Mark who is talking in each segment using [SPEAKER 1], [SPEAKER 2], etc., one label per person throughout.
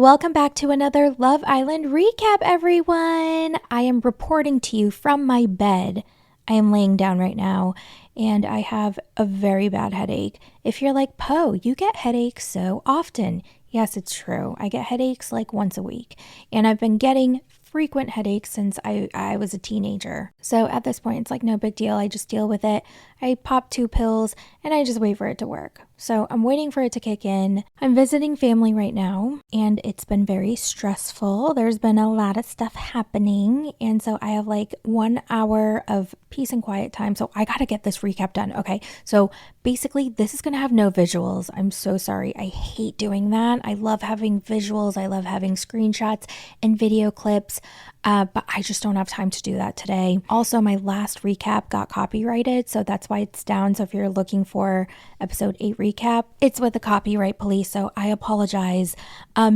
[SPEAKER 1] Welcome back to another Love Island recap, everyone. I am reporting to you from my bed. I am laying down right now and I have a very bad headache. If you're like, Poe, you get headaches so often. Yes, it's true. I get headaches like once a week, and I've been getting frequent headaches since I was a teenager. So at this point, it's like no big deal. I just deal with it. I pop 2 pills and I just wait for it to work. So I'm waiting for it to kick in. I'm visiting family right now and it's been very stressful. There's been a lot of stuff happening. And so I have like 1 hour of peace and quiet time. So I got to get this recap done. Okay. So basically this is going to have no visuals. I'm so sorry. I hate doing that. I love having visuals. I love having screenshots and video clips. But I just don't have time to do that today. Also, my last recap got copyrighted, so that's why it's down. So if you're looking for episode 8 recap, it's with the copyright police, so I apologize.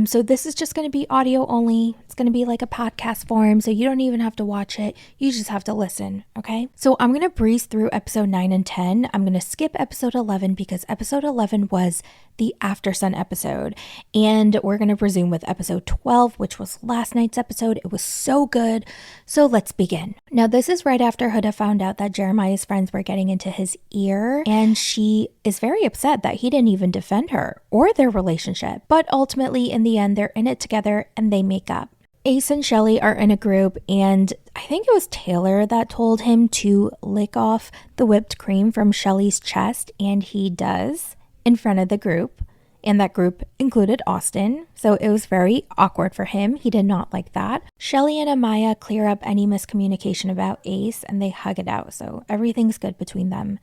[SPEAKER 1] So this is just going to be audio only. It's going to be like a podcast form, so you don't even have to watch it. You just have to listen, okay? So I'm going to breeze through episode 9 and 10. I'm going to skip episode 11 because episode 11 was the After Sun episode, and we're going to resume with episode 12, which was last night's episode. It was so good. So let's begin. Now, this is right after Huda found out that Jeremiah's friends were getting into his ear, and she is very upset that he didn't even defend her or their relationship. But ultimately, in the end, they're in it together and they make up. Ace and Shelly are in a group, and I think it was Taylor that told him to lick off the whipped cream from Shelly's chest, and he does in front of the group. And that group included Austin, so it was very awkward for him. He did not like that. Shelly and Amaya clear up any miscommunication about Ace and they hug it out, so everything's good between them.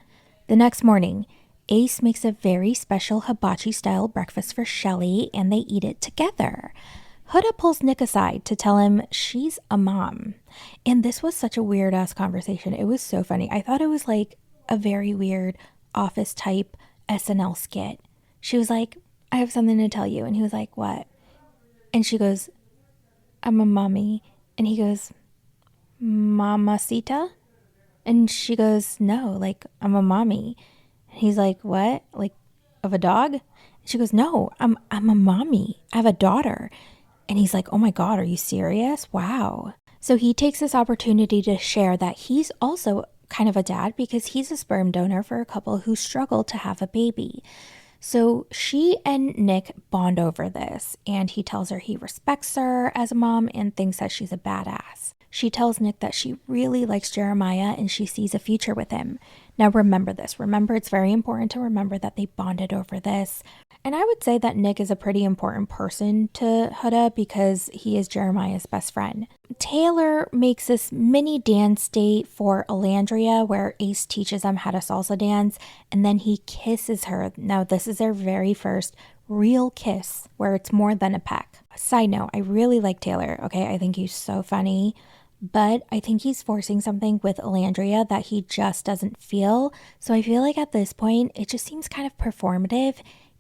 [SPEAKER 1] The next morning, Ace makes a very special hibachi-style breakfast for Shelly and they eat it together. Huda pulls Nick aside to tell him she's a mom. And this was such a weird-ass conversation. It was so funny. I thought it was like a very weird office-type SNL skit. She was like, I have something to tell you. And he was like, what? And she goes, I'm a mommy. And he goes, Mamacita? And she goes, no, like, I'm a mommy. And he's like, what? Like, of a dog? And she goes, no, I'm a mommy. I have a daughter. And he's like, oh my God, are you serious? Wow. So he takes this opportunity to share that he's also kind of a dad because he's a sperm donor for a couple who struggle to have a baby. So she and Nick bond over this, and he tells her he respects her as a mom and thinks that she's a badass. She tells Nick that she really likes Jeremiah and she sees a future with him. Now remember this. Remember, it's very important to remember that they bonded over this. And I would say that Nick is a pretty important person to Huda because he is Jeremiah's best friend. Taylor makes this mini dance date for Alandria where Ace teaches them how to salsa dance and then he kisses her. Now this is their very first real kiss where it's more than a peck. Side note, I really like Taylor, okay? I think he's so funny. But I think he's forcing something with Alandria that he just doesn't feel. So I feel like at this point, it just seems kind of performative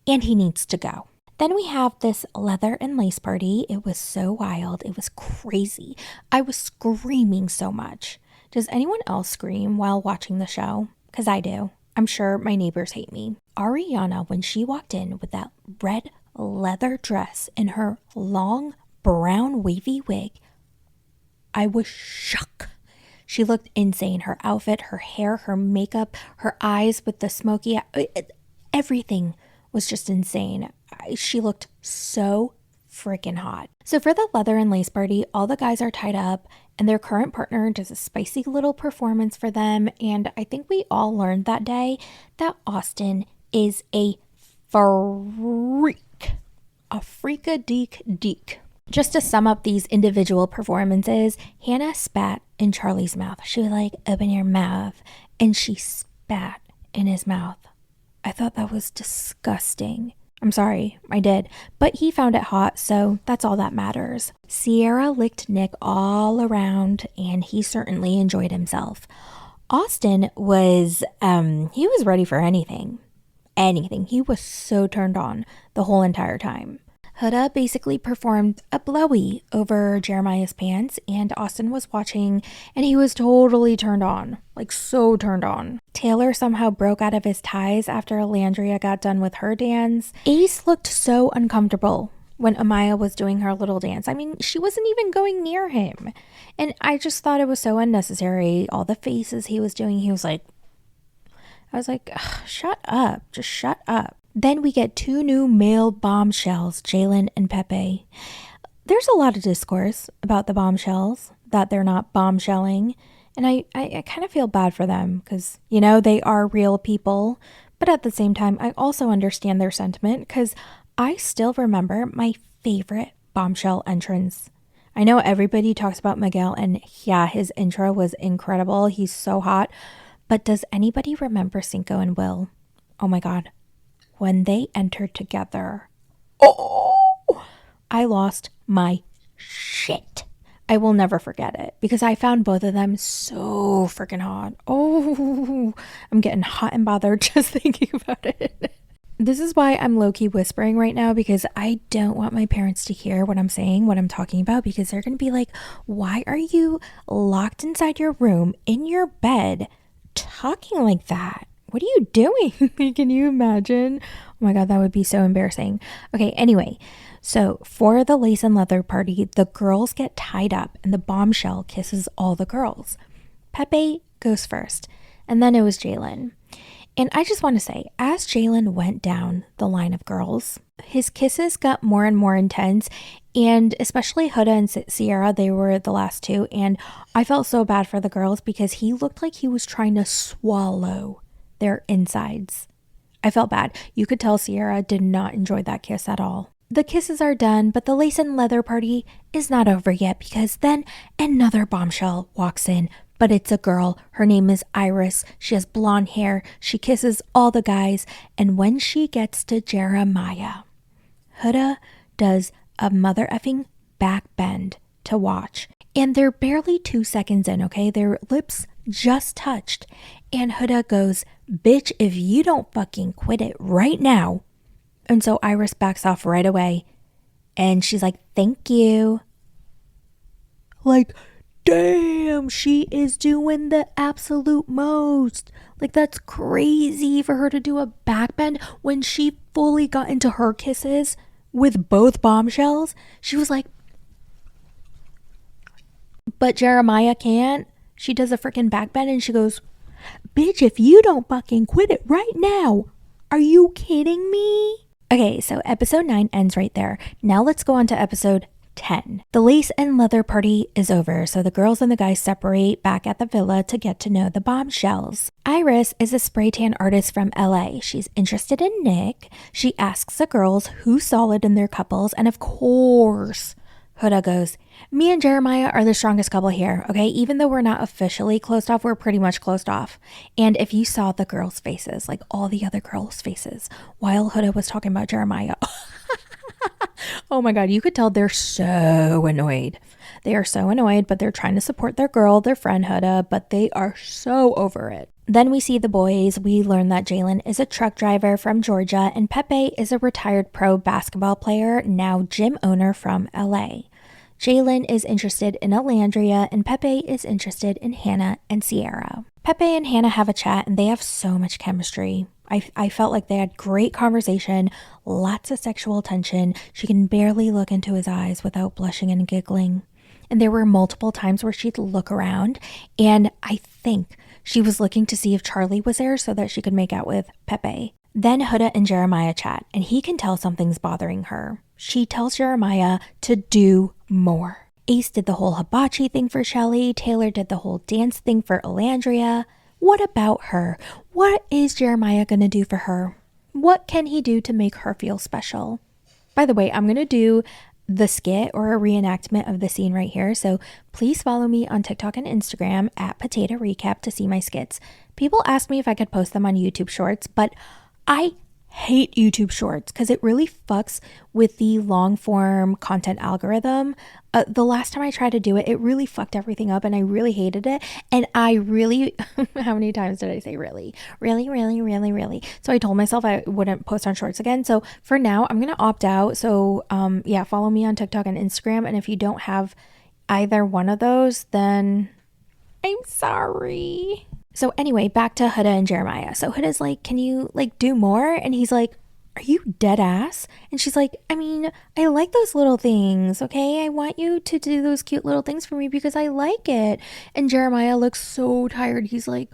[SPEAKER 1] and he needs to go. Then we have this leather and lace party. It was so wild. It was crazy. I was screaming so much. Does anyone else scream while watching the show? Because I do. I'm sure my neighbors hate me. Ariana, when she walked in with that red leather dress and her long brown wavy wig, I was shook. She looked insane. Her outfit, her hair, her makeup, her eyes with the smoky, everything was just insane. She looked so freaking hot. So for the leather and lace party, all the guys are tied up and their current partner does a spicy little performance for them. And I think we all learned that day that Austin is a freak. A freakadeek. Just to sum up these individual performances, Hannah spat in Charlie's mouth. She was like, open your mouth. And she spat in his mouth. I thought that was disgusting. I'm sorry, I did. But he found it hot, so that's all that matters. Sierra licked Nick all around, and he certainly enjoyed himself. Austin was, he was ready for anything. Anything. He was so turned on the whole entire time. Huda basically performed a blowy over Jeremiah's pants and Austin was watching and he was totally turned on, like so turned on. Taylor somehow broke out of his ties after Alandria got done with her dance. Ace looked so uncomfortable when Amaya was doing her little dance. I mean, she wasn't even going near him. And I just thought it was so unnecessary. All the faces he was doing, I was like, shut up. Just shut up. Then we get two new male bombshells, Jalen and Pepe. There's a lot of discourse about the bombshells, that they're not bombshelling. And I kind of feel bad for them because, they are real people. But at the same time, I also understand their sentiment because I still remember my favorite bombshell entrance. I know everybody talks about Miguel, and yeah, his intro was incredible. He's so hot. But does anybody remember Cinco and Will? Oh my God. When they entered together, I lost my shit. I will never forget it because I found both of them so freaking hot. Oh, I'm getting hot and bothered just thinking about it. This is why I'm low-key whispering right now, because I don't want my parents to hear what I'm saying, what I'm talking about, because they're going to be like, why are you locked inside your room in your bed talking like that? What are you doing? Can you imagine? Oh my God, that would be so embarrassing. Okay, anyway, so for the lace and leather party, the girls get tied up and the bombshell kisses all the girls. Pepe goes first, and then it was Jalen. And I just want to say, as Jalen went down the line of girls, his kisses got more and more intense, and especially Huda and Sierra, they were the last two, and I felt so bad for the girls because he looked like he was trying to swallow their insides. I felt bad. You could tell Sierra did not enjoy that kiss at all. The kisses are done, but the lace and leather party is not over yet because then another bombshell walks in. But it's a girl. Her name is Iris. She has blonde hair. She kisses all the guys. And when she gets to Jeremiah, Huda does a mother effing back bend to watch. And they're barely 2 seconds in, okay? Their lips just touched. And Huda goes, bitch, if you don't fucking quit it right now. And so Iris backs off right away. And she's like, thank you. Like, damn, she is doing the absolute most. Like, that's crazy for her to do a backbend when she fully got into her kisses with both bombshells. She was like, but Jeremiah can't. She does a freaking backbend and she goes, bitch, if you don't fucking quit it right now, are you kidding me? Okay, so episode 9 ends right there. Now let's go on to episode 10. The lace and leather party is over, so the girls and the guys separate back at the villa to get to know the bombshells. Iris is a spray tan artist from LA. She's interested in Nick. She asks the girls who's solid in their couples, and of course, Huda goes, me and Jeremiah are the strongest couple here, okay? Even though we're not officially closed off, we're pretty much closed off. And if you saw the girls' faces, like all the other girls' faces, while Huda was talking about Jeremiah, oh my God, you could tell they're so annoyed. They are so annoyed, but they're trying to support their girl, their friend Huda, but they are so over it. Then we see the boys. We learn that Jalen is a truck driver from Georgia and Pepe is a retired pro basketball player, now gym owner from LA. Jalen is interested in Alandria and Pepe is interested in Hannah and Sierra. Pepe and Hannah have a chat and they have so much chemistry. I felt like they had great conversation, lots of sexual tension. She can barely look into his eyes without blushing and giggling. And there were multiple times where she'd look around and I think she was looking to see if Charlie was there so that she could make out with Pepe. Then Huda and Jeremiah chat and he can tell something's bothering her. She tells Jeremiah to do more. Ace did the whole hibachi thing for Shelly. Taylor did the whole dance thing for Alandria. What about her? What is Jeremiah going to do for her? What can he do to make her feel special? By the way, I'm going to do the skit or a reenactment of the scene right here. So please follow me on TikTok and Instagram at Potato Recap to see my skits. People ask me if I could post them on YouTube Shorts, but I hate YouTube Shorts because it really fucks with the long form content algorithm. The last time I tried to do it, it really fucked everything up and I really hated it. And I really, how many times did I say really? Really? So I told myself I wouldn't post on Shorts again. So for now, I'm going to opt out. So yeah, follow me on TikTok and Instagram. And if you don't have either one of those, then I'm sorry. So anyway, back to Huda and Jeremiah. So Huda's like, can you like do more? And he's like, are you dead ass? And she's like, I mean, I like those little things, okay? I want you to do those cute little things for me because I like it. And Jeremiah looks so tired. He's like,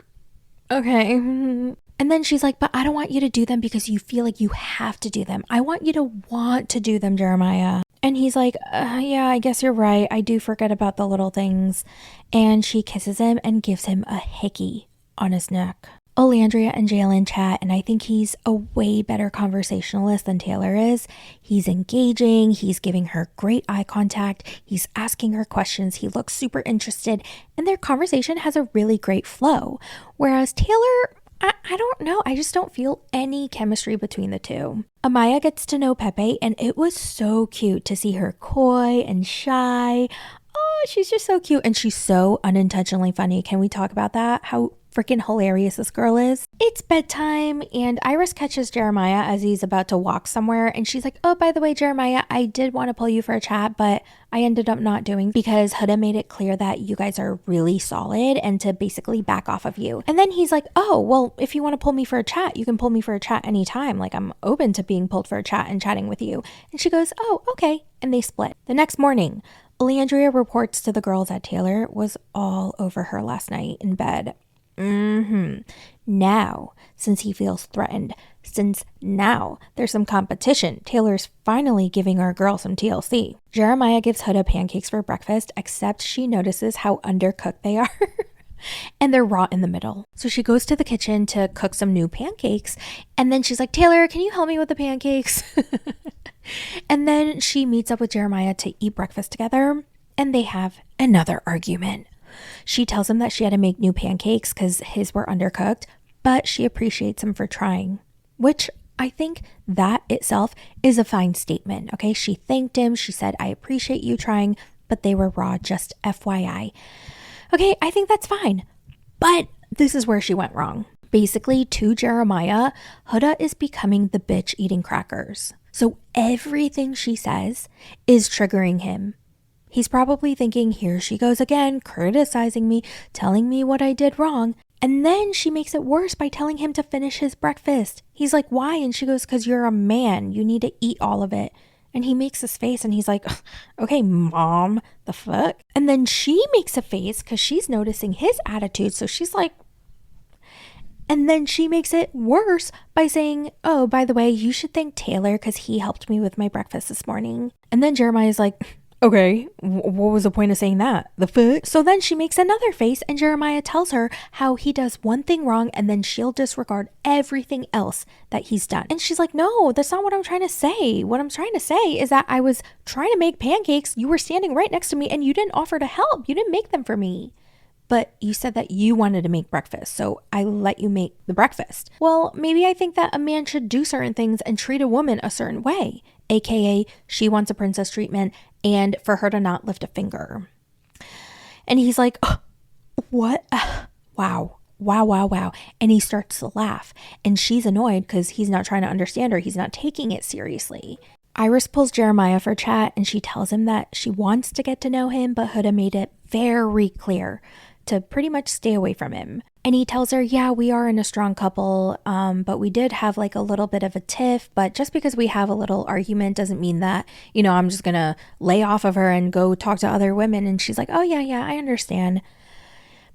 [SPEAKER 1] okay. And then she's like, but I don't want you to do them because you feel like you have to do them. I want you to want to do them, Jeremiah. And he's like, yeah, I guess you're right. I do forget about the little things. And she kisses him and gives him a hickey on his neck. Olandria and Jalen chat, and I think he's a way better conversationalist than Taylor is. He's engaging, he's giving her great eye contact, he's asking her questions, he looks super interested, and their conversation has a really great flow. Whereas Taylor, I don't know, I just don't feel any chemistry between the two. Amaya gets to know Pepe, and it was so cute to see her coy and shy. Oh, she's just so cute, and she's so unintentionally funny. Can we talk about that? How freaking hilarious this girl is. It's bedtime and Iris catches Jeremiah as he's about to walk somewhere, and she's like, oh, by the way, Jeremiah, I did want to pull you for a chat, but I ended up not doing because Huda made it clear that you guys are really solid and to basically back off of you. And then he's like, oh, well, if you want to pull me for a chat, you can pull me for a chat anytime. Like, I'm open to being pulled for a chat and chatting with you. And she goes, oh, okay. And they split. The next morning, Leandria reports to the girls that Taylor was all over her last night in bed. Now, since he feels threatened, since now there's some competition, Taylor's finally giving our girl some TLC. Jeremiah gives Huda pancakes for breakfast, except she notices how undercooked they are. And they're raw in the middle. So she goes to the kitchen to cook some new pancakes. And then she's like, Taylor, can you help me with the pancakes? And then she meets up with Jeremiah to eat breakfast together. And they have another argument. She tells him that she had to make new pancakes because his were undercooked, but she appreciates him for trying, which I think that itself is a fine statement. Okay, she thanked him. She said, I appreciate you trying, but they were raw, just FYI. Okay, I think that's fine. But this is where she went wrong. Basically, to Jeremiah, Huda is becoming the bitch eating crackers. So everything she says is triggering him. He's probably thinking, here she goes again, criticizing me, telling me what I did wrong. And then she makes it worse by telling him to finish his breakfast. He's like, why? And she goes, because you're a man. You need to eat all of it. And he makes this face and he's like, okay, mom, the fuck? And then she makes a face because she's noticing his attitude. So she's like, and then she makes it worse by saying, oh, by the way, you should thank Taylor because he helped me with my breakfast this morning. And then Jeremiah's like, okay, what was the point of saying that? The fuck? So then she makes another face and Jeremiah tells her how he does one thing wrong and then she'll disregard everything else that he's done. And she's like, no, that's not what I'm trying to say. What I'm trying to say is that I was trying to make pancakes. You were standing right next to me and you didn't offer to help. You didn't make them for me. But you said that you wanted to make breakfast, so I let you make the breakfast. Well, maybe I think that a man should do certain things and treat a woman a certain way, aka she wants a princess treatment and for her to not lift a finger. And he's like, oh, what? Wow. And he starts to laugh and she's annoyed because he's not trying to understand her. He's not taking it seriously. Iris pulls Jeremiah for chat and she tells him that she wants to get to know him, but Huda made it very clear to pretty much stay away from him. And he tells her, yeah, we are in a strong couple, but we did have like a little bit of a tiff, but just because we have a little argument doesn't mean that, you know, I'm just gonna lay off of her and go talk to other women. And she's like, oh yeah, I understand.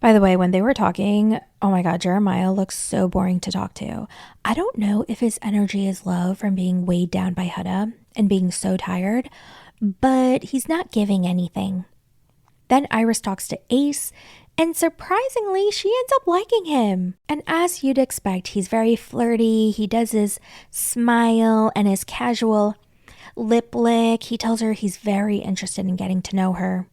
[SPEAKER 1] By the way, when they were talking, oh my God, Jeremiah looks so boring to talk to. I don't know if his energy is low from being weighed down by Huda and being so tired, but he's not giving anything. Then Iris talks to Ace, and surprisingly, she ends up liking him. And as you'd expect, he's very flirty. He does his smile and his casual lip lick. He tells her he's very interested in getting to know her.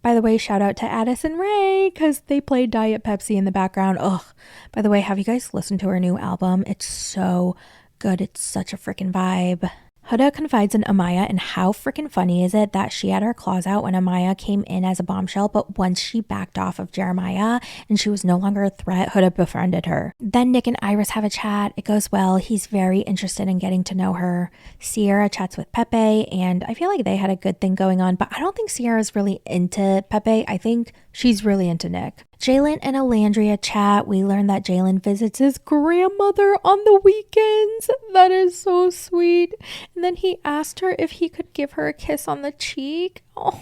[SPEAKER 1] By the way, shout out to Addison Rae because they played Diet Pepsi in the background. Ugh. By the way, have you guys listened to her new album? It's so good. It's such a freaking vibe. Huda confides in Amaya, and how freaking funny is it that she had her claws out when Amaya came in as a bombshell, but once she backed off of Jeremiah and she was no longer a threat, Huda befriended her. Then Nick and Iris have a chat. It goes well. He's very interested in getting to know her. Sierra chats with Pepe, and I feel like they had a good thing going on, but I don't think Sierra's really into Pepe. I think She's really into Nick. Jalen and Alandria chat. We learn that Jalen visits his grandmother on the weekends. That is so sweet. And then he asked her if he could give her a kiss on the cheek. Oh,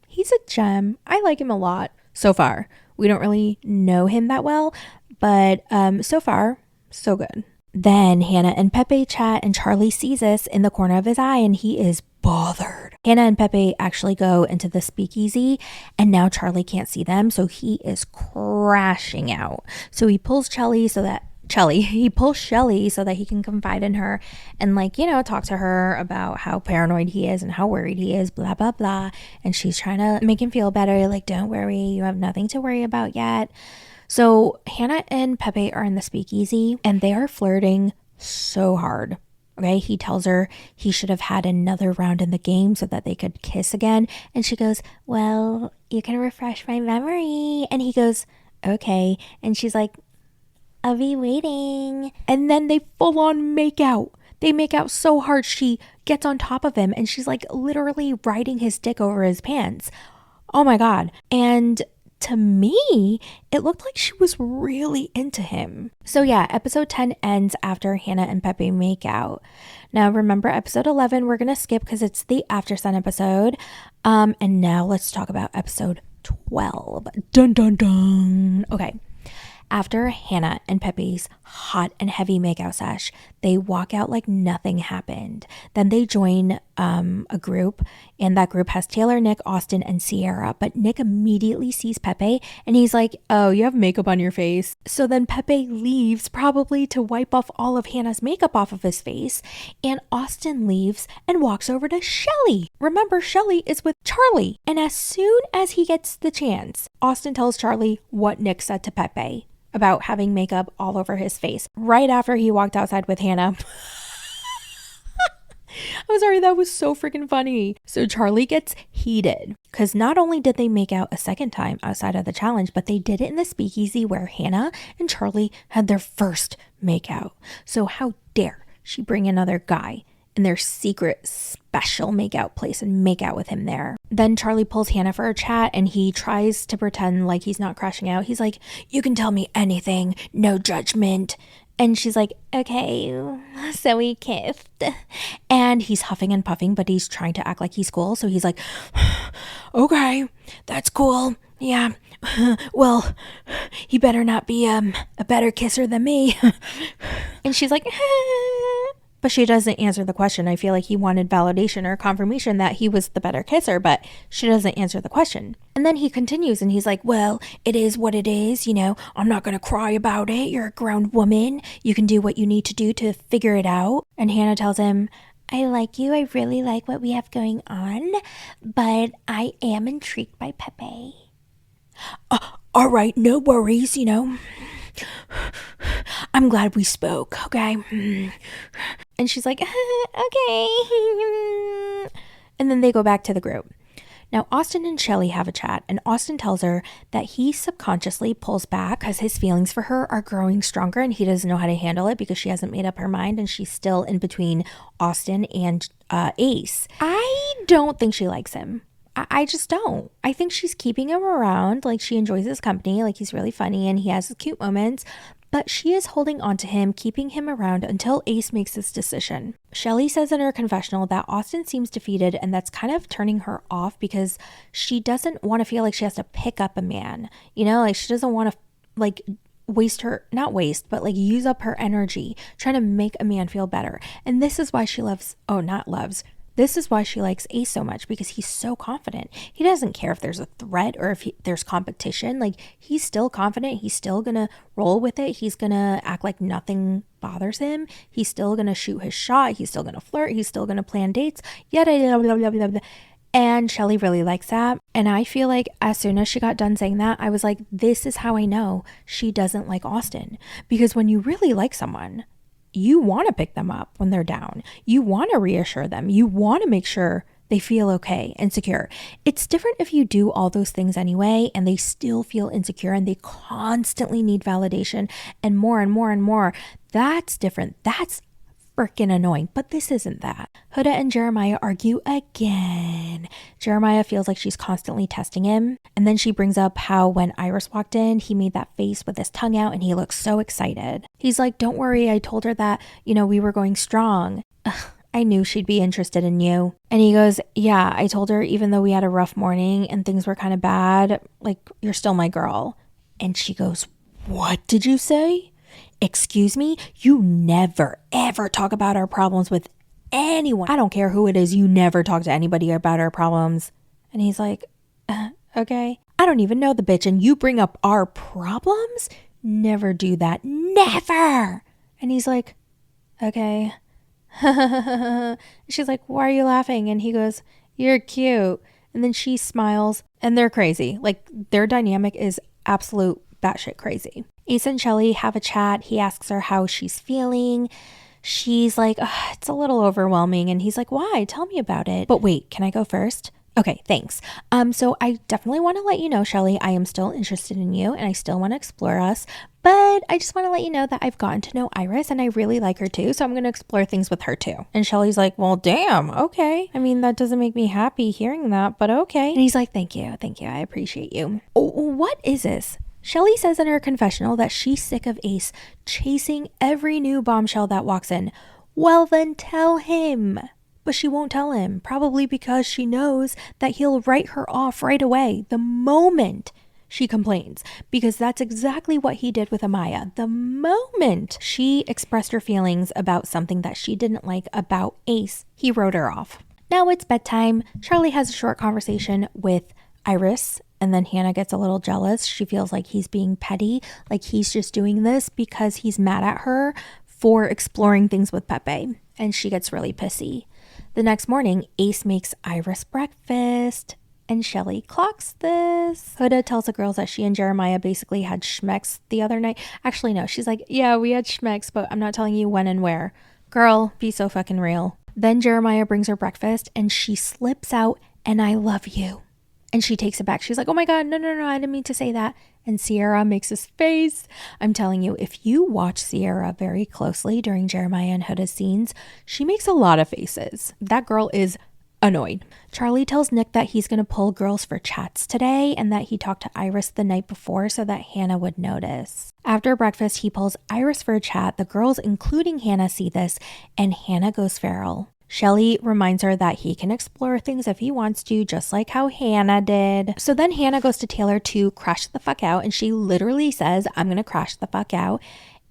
[SPEAKER 1] he's a gem. I like him a lot so far. We don't really know him that well, but so far, so good. Then Hannah and Pepe chat, and Charlie sees this in the corner of his eye, and he is bothered. Hannah and Pepe actually go into the speakeasy, and now Charlie can't see them, so he is crashing out. So he pulls Shelly so that he can confide in her and talk to her about how paranoid he is and how worried he is, blah blah blah. And she's trying to make him feel better, like, don't worry, you have nothing to worry about yet. So Hannah and Pepe are in the speakeasy, and they are flirting so hard. Okay, he tells her he should have had another round in the game so that they could kiss again. And she goes, well, you can refresh my memory. And he goes, okay. And she's like, I'll be waiting. And then they full on make out. They make out so hard she gets on top of him, and she's like literally riding his dick over his pants. Oh my God. And to me, it looked like she was really into him. So yeah, episode 10 ends after Hannah and Pepe make out. Now remember, episode 11 we're gonna skip because it's the After Sun episode. And now let's talk about episode 12. Dun dun dun. Okay. After Hannah and Pepe's hot and heavy makeout sesh, they walk out like nothing happened. Then they join a group, and that group has Taylor, Nick, Austin, and Sierra. But Nick immediately sees Pepe, and he's like, oh, you have makeup on your face. So then Pepe leaves, probably to wipe off all of Hannah's makeup off of his face, and Austin leaves and walks over to Shelly. Remember, Shelly is with Charlie, and as soon as he gets the chance, Austin tells Charlie what Nick said to Pepe about having makeup all over his face right after he walked outside with Hannah. I'm sorry, that was so freaking funny. So Charlie gets heated because not only did they make out a second time outside of the challenge, but they did it in the speakeasy where Hannah and Charlie had their first makeout. So how dare she bring another guy in their secret special makeout place and make out with him there. Then Charlie pulls Hannah for a chat, and he tries to pretend like he's not crashing out. He's like, you can tell me anything, no judgment. And she's like, okay. So we kissed. And he's huffing and puffing, but he's trying to act like he's cool. So he's like, okay, that's cool. Yeah. Well, he better not be a better kisser than me. And she's like, but she doesn't answer the question. I feel like he wanted validation or confirmation that he was the better kisser, but she doesn't answer the question. And then he continues, and he's like, well, it is what it is. I'm not going to cry about it. You're a grown woman. You can do what you need to do to figure it out. And Hannah tells him, I like you. I really like what we have going on, but I am intrigued by Pepe. All right, no worries, I'm glad we spoke, okay? And she's like, okay. And then they go back to the group. Now, Austin and Shelly have a chat, and Austin tells her that he subconsciously pulls back because his feelings for her are growing stronger, and he doesn't know how to handle it because she hasn't made up her mind, and she's still in between Austin and Ace. I don't think she likes him. I just don't. I think she's keeping him around, like she enjoys his company, like he's really funny and he has cute moments, but she is holding on to him, keeping him around until Ace makes his decision. Shelly says in her confessional that Austin seems defeated, and that's kind of turning her off because she doesn't want to feel like she has to pick up a man. Like she doesn't want to use up her energy trying to make a man feel better. And this is why this is why she likes Ace so much, because he's so confident. He doesn't care if there's a threat or if there's competition. Like, he's still confident. He's still going to roll with it. He's going to act like nothing bothers him. He's still going to shoot his shot. He's still going to flirt. He's still going to plan dates. Yada, yada, blah, blah, blah, blah. And Shelly really likes that. And I feel like as soon as she got done saying that, I was like, this is how I know she doesn't like Austin. Because when you really like someone, you want to pick them up when they're down. You want to reassure them. You want to make sure they feel okay and secure. It's different if you do all those things anyway and they still feel insecure and they constantly need validation and more and more and more. That's different. That's freaking annoying, but this isn't that. Huda and Jeremiah argue again. Jeremiah feels like she's constantly testing him. And then she brings up how when Iris walked in, he made that face with his tongue out and he looks so excited. He's like, don't worry, I told her that, we were going strong. Ugh, I knew she'd be interested in you. And he goes, yeah, I told her even though we had a rough morning and things were kind of bad, like, you're still my girl. And she goes, what did you say? Excuse me? You never, ever talk about our problems with anyone. I don't care who it is. You never talk to anybody about our problems. And he's like, okay. I don't even know the bitch and you bring up our problems? Never do that. Never. And he's like, okay. She's like, why are you laughing? And he goes, you're cute. And then she smiles and they're crazy. Like their dynamic is absolute batshit crazy. Ace and Shelly have a chat. He asks her how she's feeling. She's like, it's a little overwhelming. And he's like, why? Tell me about it. But wait, can I go first? Okay, thanks. So I definitely want to let you know, Shelly, I am still interested in you and I still want to explore us. But I just want to let you know that I've gotten to know Iris and I really like her too. So I'm going to explore things with her too. And Shelly's like, well, damn. Okay. I mean, that doesn't make me happy hearing that, but okay. And he's like, thank you. Thank you. I appreciate you. Oh, what is this? Shelly says in her confessional that she's sick of Ace chasing every new bombshell that walks in. Well, then tell him. But she won't tell him, probably because she knows that he'll write her off right away the moment she complains, because that's exactly what he did with Amaya. The moment she expressed her feelings about something that she didn't like about Ace, he wrote her off. Now it's bedtime. Charlie has a short conversation with Iris, and then Hannah gets a little jealous. She feels like he's being petty, like he's just doing this because he's mad at her for exploring things with Pepe, and she gets really pissy. The next morning, Ace makes Iris breakfast, and Shelly clocks this. Huda tells the girls that she and Jeremiah basically had schmecks the other night. Actually, no, she's like, yeah, we had schmecks, but I'm not telling you when and where. Girl, be so fucking real. Then Jeremiah brings her breakfast, and she slips out, and I love you. And she takes it back. She's like, oh my God, no, I didn't mean to say that. And Sierra makes his face. I'm telling you, if you watch Sierra very closely during Jeremiah and Huda's scenes, she makes a lot of faces. That girl is annoyed. Charlie tells Nick that he's going to pull girls for chats today and that he talked to Iris the night before so that Hannah would notice. After breakfast, he pulls Iris for a chat. The girls, including Hannah, see this, and Hannah goes feral. Shelly reminds her that he can explore things if he wants to, just like how Hannah did. So then Hannah goes to Taylor to crash the fuck out, and she literally says, I'm going to crash the fuck out.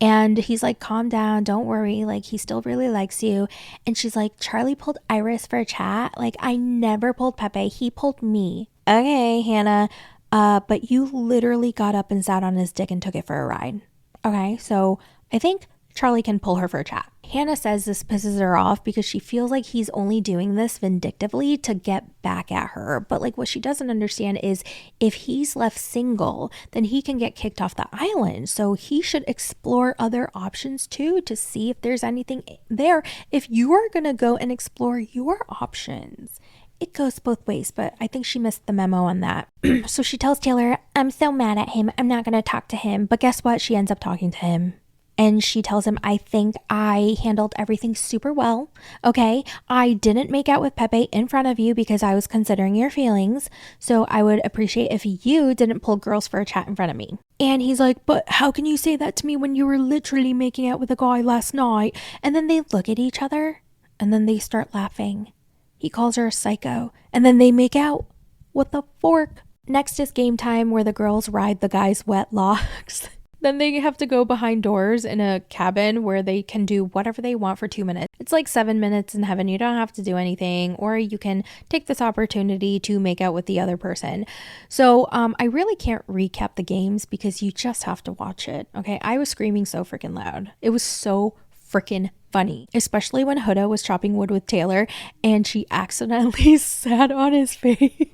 [SPEAKER 1] And he's like, calm down, don't worry, like he still really likes you. And she's like, Charlie pulled Iris for a chat. Like I never pulled Pepe, he pulled me. Okay, Hannah, but you literally got up and sat on his dick and took it for a ride. Okay, so I think Charlie can pull her for a chat. Hannah says this pisses her off because she feels like he's only doing this vindictively to get back at her. But like what she doesn't understand is if he's left single, then he can get kicked off the island. So he should explore other options too to see if there's anything there. If you are going to go and explore your options, it goes both ways, but I think she missed the memo on that. So she tells Taylor, I'm so mad at him. I'm not going to talk to him. But guess what? She ends up talking to him. And she tells him, I think I handled everything super well. Okay, I didn't make out with Pepe in front of you because I was considering your feelings. So I would appreciate if you didn't pull girls for a chat in front of me. And he's like, but how can you say that to me when you were literally making out with a guy last night? And then they look at each other and then they start laughing. He calls her a psycho and then they make out with a fork. Next is game time where the girls ride the guy's wet locks. Then they have to go behind doors in a cabin where they can do whatever they want for 2 minutes. It's like 7 minutes in heaven. You don't have to do anything, or you can take this opportunity to make out with the other person. So I really can't recap the games because you just have to watch it. Okay, I was screaming so freaking loud. It was so freaking funny, especially when Huda was chopping wood with Taylor and she accidentally sat on his face.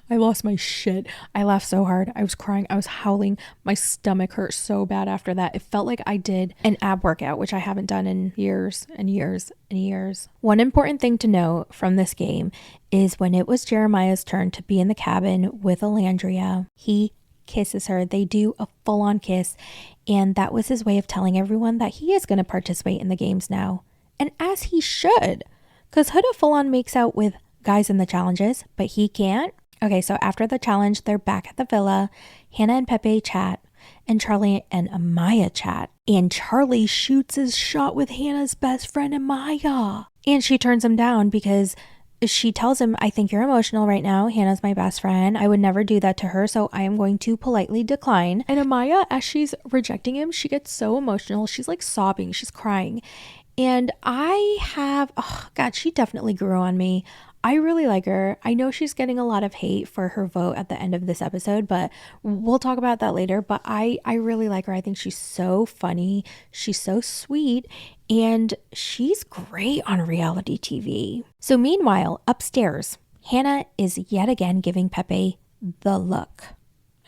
[SPEAKER 1] I lost my shit. I laughed so hard. I was crying. I was howling. My stomach hurt so bad after that. It felt like I did an ab workout, which I haven't done in years and years and years. One important thing to note from this game is when it was Jeremiah's turn to be in the cabin with Alandria, he kisses her. They do a full-on kiss, and that was his way of telling everyone that he is going to participate in the games now. And as he should, because Huda full-on makes out with guys in the challenges, but he can't. Okay, so after the challenge, they're back at the villa. Hannah and Pepe chat, and Charlie and Amaya chat. And Charlie shoots his shot with Hannah's best friend, Amaya. And she turns him down because she tells him, I think you're emotional right now. Hannah's my best friend. I would never do that to her, so I am going to politely decline. And Amaya, as she's rejecting him, she gets so emotional. She's like sobbing. She's crying. And oh God, she definitely grew on me. I really like her. I know she's getting a lot of hate for her vote at the end of this episode, but we'll talk about that later. But I really like her. I think she's so funny. She's so sweet. And she's great on reality TV. So meanwhile, upstairs, Hannah is yet again giving Pepe the look.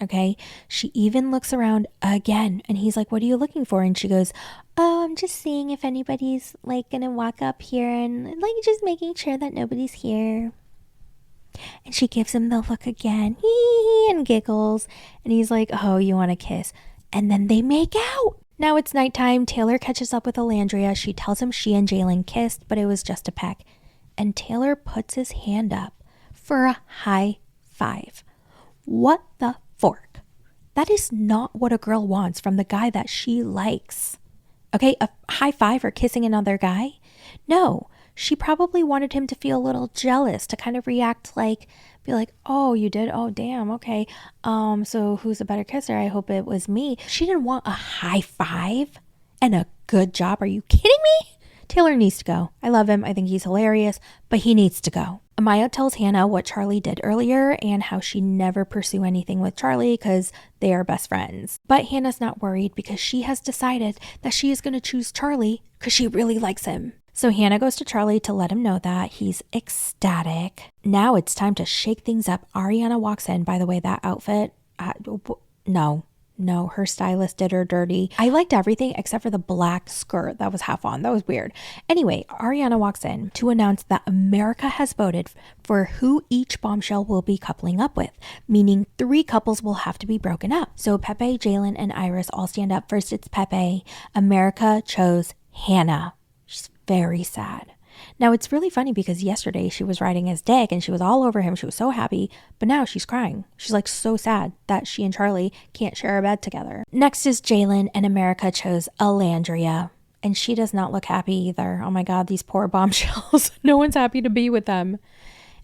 [SPEAKER 1] Okay. She even looks around again and he's like, what are you looking for? And she goes, oh, I'm just seeing if anybody's like gonna walk up here and like just making sure that nobody's here. And she gives him the look again, and giggles. And he's like, oh, you want a kiss? And then they make out. Now it's nighttime. Taylor catches up with Alandria. She tells him she and Jalen kissed, but it was just a peck. And Taylor puts his hand up for a high five. What the fork? That is not what a girl wants from the guy that she likes. Okay, a high five or kissing another guy? No, she probably wanted him to feel a little jealous, to kind of react like, be like, oh, you did? Oh, damn, okay. So who's a better kisser? I hope it was me. She didn't want a high five and a good job. Are you kidding me? Taylor needs to go. I love him. I think he's hilarious, but he needs to go. Amaya tells Hannah what Charlie did earlier and how she never pursue anything with Charlie because they are best friends. But Hannah's not worried because she has decided that she is going to choose Charlie because she really likes him. So Hannah goes to Charlie to let him know that. He's ecstatic. Now it's time to shake things up. Ariana walks in. By the way, that outfit, No, her stylist did her dirty. I liked everything except for the black skirt that was half on. That was weird. Anyway, Ariana walks in to announce that America has voted for who each bombshell will be coupling up with, meaning 3 couples will have to be broken up. So Pepe, Jalen, and Iris all stand up. First, it's Pepe. America chose Hannah. She's very sad. Now, it's really funny because yesterday she was riding his dick and she was all over him. She was so happy, but now she's crying. She's like so sad that she and Charlie can't share a bed together. Next is Jalen, and America chose Alandria, and she does not look happy either. Oh my God, these poor bombshells. No one's happy to be with them.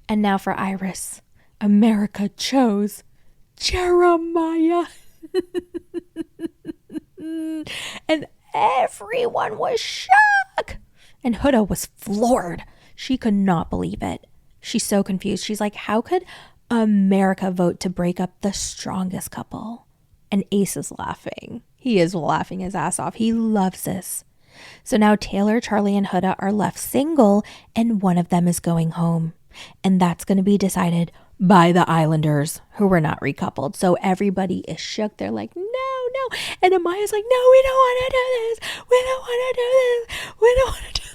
[SPEAKER 1] And now for Iris. America chose Jeremiah. And everyone was shocked. And Huda was floored. She could not believe it. She's so confused. She's like, how could America vote to break up the strongest couple? And Ace is laughing. He is laughing his ass off. He loves this. So now Taylor, Charlie, and Huda are left single, and one of them is going home. And that's going to be decided by the Islanders, who were not recoupled. So everybody is shook. They're like, no. And Amaya's like, no, we don't want to do this. We don't want to do this. We don't want to do this.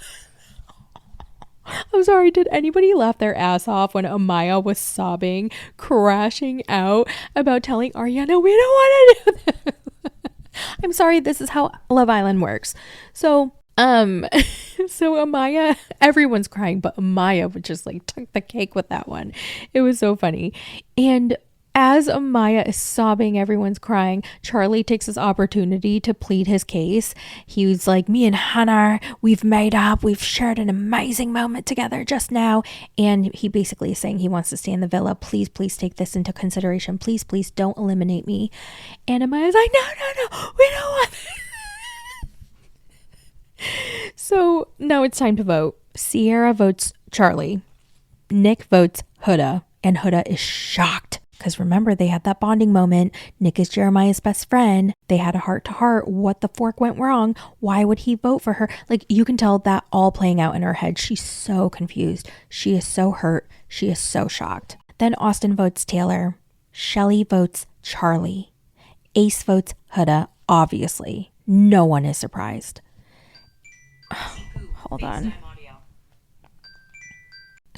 [SPEAKER 1] I'm sorry, did anybody laugh their ass off when Amaya was sobbing, crashing out about telling Ariana, we don't want to do this? I'm sorry, this is how Love Island works. So Amaya, everyone's crying, but Amaya would just like took the cake with that one. It was so funny. And as Amaya is sobbing, everyone's crying, Charlie takes this opportunity to plead his case. He was like, me and Hannah, we've made up. We've shared an amazing moment together just now. And he basically is saying he wants to stay in the villa. Please take this into consideration. Please don't eliminate me. And Amaya's like, no, we don't want it. So now it's time to vote. Sierra votes Charlie. Nick votes Huda. And Huda is shocked. Because remember, they had that bonding moment. Nick is Jeremiah's best friend. They had a heart-to-heart. What the fork went wrong? Why would he vote for her? Like, you can tell that all playing out in her head. She's so confused. She is so hurt. She is so shocked. Then Austin votes Taylor. Shelly votes Charlie. Ace votes Huda, obviously. No one is surprised. Hold on.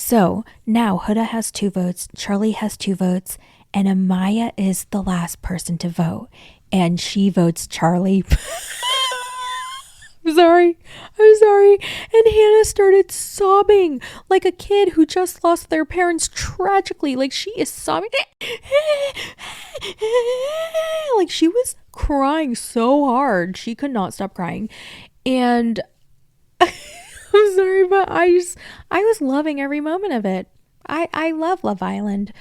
[SPEAKER 1] So now Huda has 2 votes, Charlie has 2 votes, and Amaya is the last person to vote. And she votes Charlie. I'm sorry. I'm sorry. And Hannah started sobbing like a kid who just lost their parents tragically. Like she is sobbing. Like she was crying so hard. She could not stop crying. And I'm sorry, but I was loving every moment of it. I love Love Island.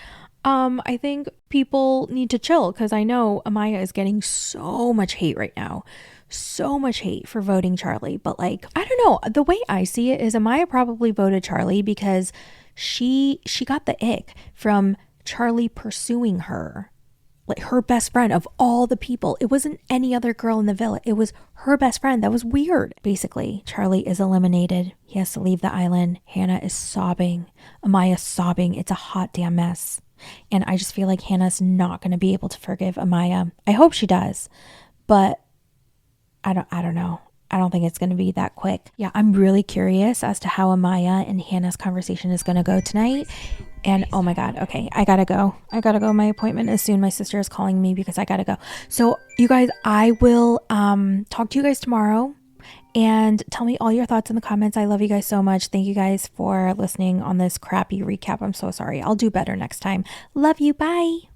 [SPEAKER 1] I think people need to chill because I know Amaya is getting so much hate right now. So much hate for voting Charlie. But like, I don't know. The way I see it is Amaya probably voted Charlie because she got the ick from Charlie pursuing her. Like her best friend of all the people. It wasn't any other girl in the villa. It was her best friend. That was weird. Basically, Charlie is eliminated. He has to leave the island. Hannah is sobbing. Amaya's sobbing. It's a hot damn mess. And I just feel like Hannah's not going to be able to forgive Amaya. I hope she does. But I don't know. I don't think it's going to be that quick. Yeah, I'm really curious as to how Amaya and Hannah's conversation is going to go tonight. And oh my God, okay, I gotta go. My appointment is soon. My sister is calling me because I gotta go. So you guys, I will talk to you guys tomorrow and tell me all your thoughts in the comments. I love you guys so much. Thank you guys for listening on this crappy recap. I'm so sorry. I'll do better next time. Love you. Bye.